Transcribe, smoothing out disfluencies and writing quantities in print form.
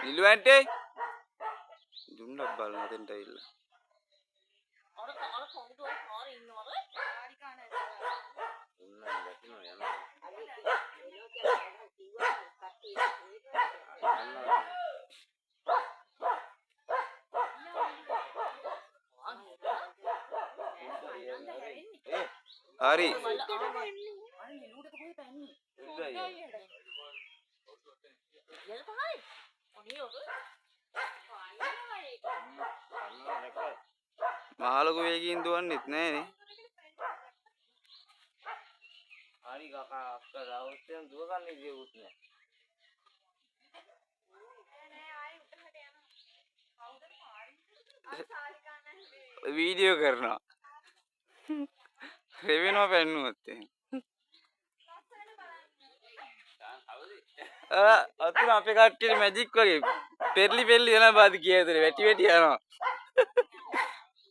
නිලුවන්ට දුන්නක් බලන්න අතෙන්ට ඇවිල්ලා. අර කොමුදු වල කාරේ ඉන්නවද? ආඩි කාන උන්නන් දැකිනව යනවා. හරි. අර නෙළුවට කොහෙද පැන්නේ? යල තමයි. ඔනේ ඔබ. මහලොකු වේගයෙන් දුවන්නෙත් නෑනේ. හරි කකා අක්කා දවස්ෙන් දුව ගන්න ඉතියුත් නෑ. වීඩියෝ කරනවා. රෙවෙනවා පැන්නුවත් එහෙම. අතුර අපේ කට්ටියට මැජික් වගේ පෙරලි යනවා බාදි කියතේ වැටි යනවා.